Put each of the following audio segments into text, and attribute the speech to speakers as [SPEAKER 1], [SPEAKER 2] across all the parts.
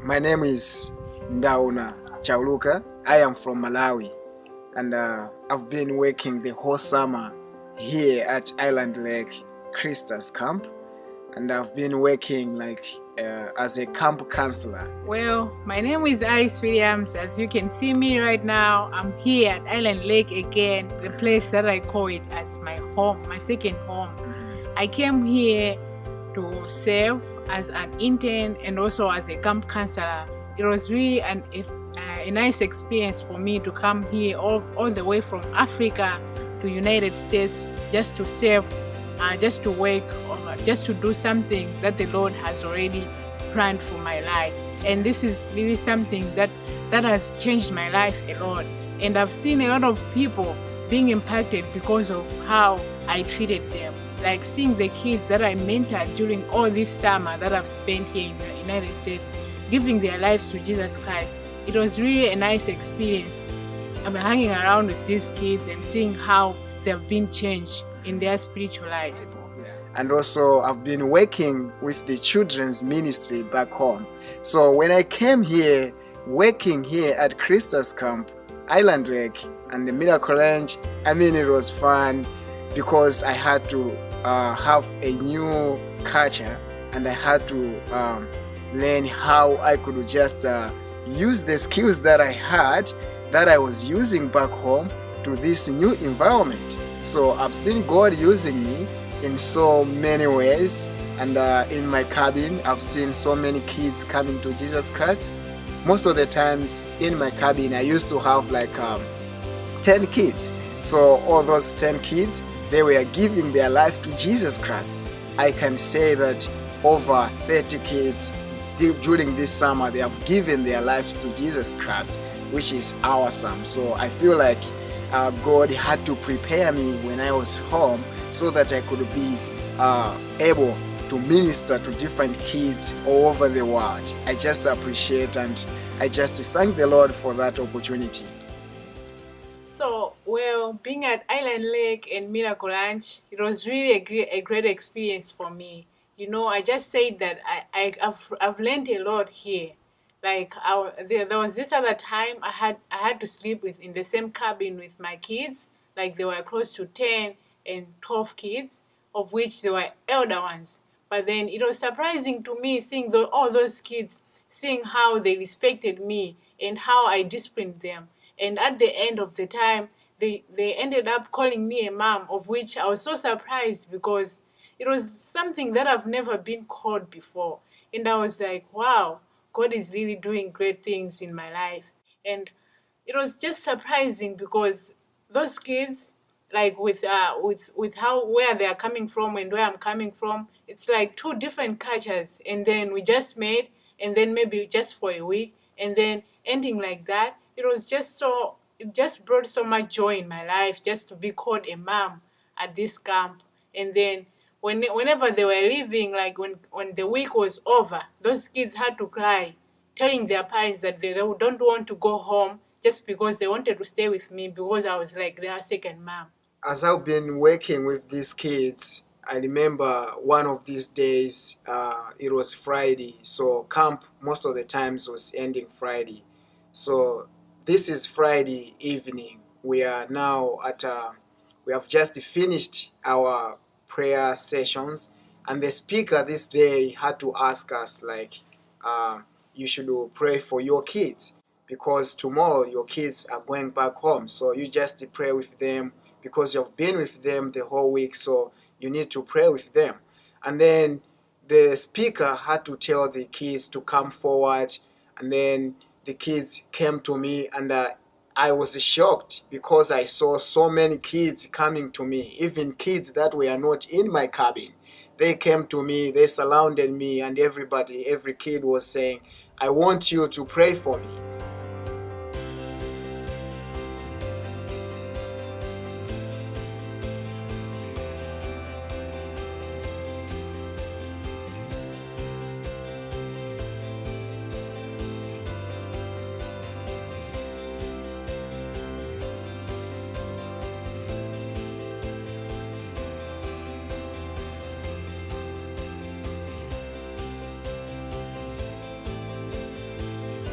[SPEAKER 1] My name is Ndaona I am from Malawi, and I've been working the whole summer here at Island Lake Crista's Camp, and I've been working as a camp counselor.
[SPEAKER 2] Well, my name is Alice Williams. As you can see me right now, I'm here at Island Lake again, the place that I call it as my home, my second home. I came here to serve as an intern and also as a camp counselor. It was really a nice experience for me to come here all the way from Africa to United States just to serve, just to work, or just to do something that the Lord has already planned for my life. And this is really something that has changed my life a lot. And I've seen a lot of people being impacted because of how I treated them. Like seeing the kids that I mentored during all this summer that I've spent here in the United States, giving their lives to Jesus Christ. It was really a nice experience. I'm hanging around with these kids and seeing how they've been changed in their spiritual lives.
[SPEAKER 1] And also I've been working with the children's ministry back home. So when I came here, working here at Crista's Camp, Island Lake and the Miracle Ranch, it was fun because I had to have a new culture, and I had to learn how I could just use the skills that I had, that I was using back home, to this new environment. So I've seen God using me in so many ways, and in my cabin I've seen so many kids coming to Jesus Christ. Most of the times in my cabin I used to have 10 kids. So all those 10 kids, they were giving their life to Jesus Christ. I can say that over 30 kids during this summer, they have given their lives to Jesus Christ, which is awesome. So I feel like God had to prepare me when I was home so that I could be able to minister to different kids all over the world. I just appreciate and I just thank the Lord for that opportunity.
[SPEAKER 2] So, well, being at Island Lake and Miracle Ranch, it was really a great experience for me. You know, I just said that I've learned a lot here. There was this other time I had to sleep in the same cabin with my kids. Like there were close to 10 and 12 kids, of which there were elder ones. But then it was surprising to me seeing all those kids, seeing how they respected me and how I disciplined them. And at the end of the time, they ended up calling me a mom, of which I was so surprised because it was something that I've never been called before. And I was like, wow, God is really doing great things in my life. And it was just surprising because those kids, like with where they are coming from and where I'm coming from, it's like two different cultures. And then we just met, and then maybe just for a week, and then ending like that. It just brought so much joy in my life just to be called a mom at this camp. And then whenever they were leaving, like when the week was over, those kids had to cry, telling their parents that they don't want to go home just because they wanted to stay with me because I was like their second mom.
[SPEAKER 1] As I've been working with these kids, I remember one of these days, it was Friday, so camp most of the times was ending Friday. So this is Friday evening. We are now we have just finished our prayer sessions, and the speaker this day had to ask us you should pray for your kids because tomorrow your kids are going back home. So you just pray with them because you've been with them the whole week, so you need to pray with them. And then the speaker had to tell the kids to come forward, and then the kids came to me, and I was shocked because I saw so many kids coming to me, even kids that were not in my cabin. They came to me, they surrounded me, and every kid was saying, I want you to pray for me.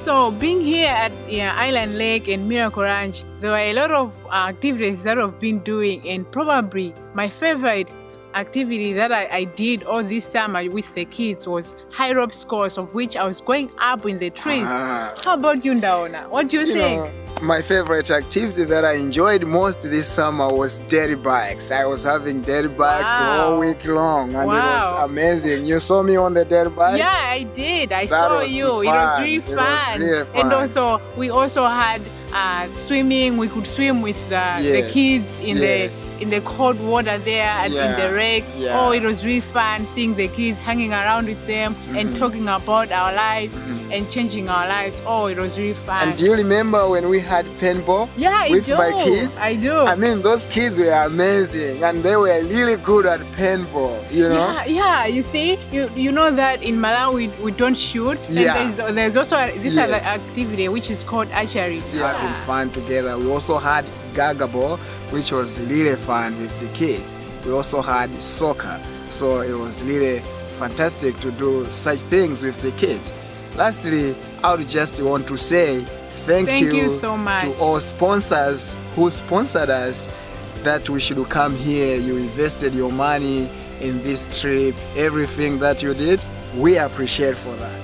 [SPEAKER 2] So being here at Island Lake and Miracle Ranch, there were a lot of activities that I've been doing, and probably my favorite activity that I did all this summer with the kids was high ropes course, of which I was going up in the trees. How about you, Ndaona? What do you think?
[SPEAKER 1] My favorite activity that I enjoyed most this summer was dirty bikes. I was having dirty bikes all week long, and it was amazing. You saw me on the dirty bike?
[SPEAKER 2] Yeah, I did. I saw you. It was really fun. And also, we also had swimming. We could swim with the kids in the cold water there and in the lake. Oh, it was really fun seeing the kids hanging around with them and talking about our lives and changing our lives. Oh, it was really fun.
[SPEAKER 1] And do you remember when we had paintball with my kids?
[SPEAKER 2] I do.
[SPEAKER 1] I mean, those kids were amazing, and they were really good at paintball, you know?
[SPEAKER 2] Yeah. You see, you know that in Malawi we don't shoot. And there's also this other activity which is called archery.
[SPEAKER 1] It's been fun together. We also had gaga ball, which was really fun with the kids. We also had soccer, so it was really fantastic to do such things with the kids. Lastly, I would just want to say thank you
[SPEAKER 2] so much
[SPEAKER 1] to all sponsors who sponsored us, that we should come here. You invested your money in this trip, everything that you did, we appreciate for that.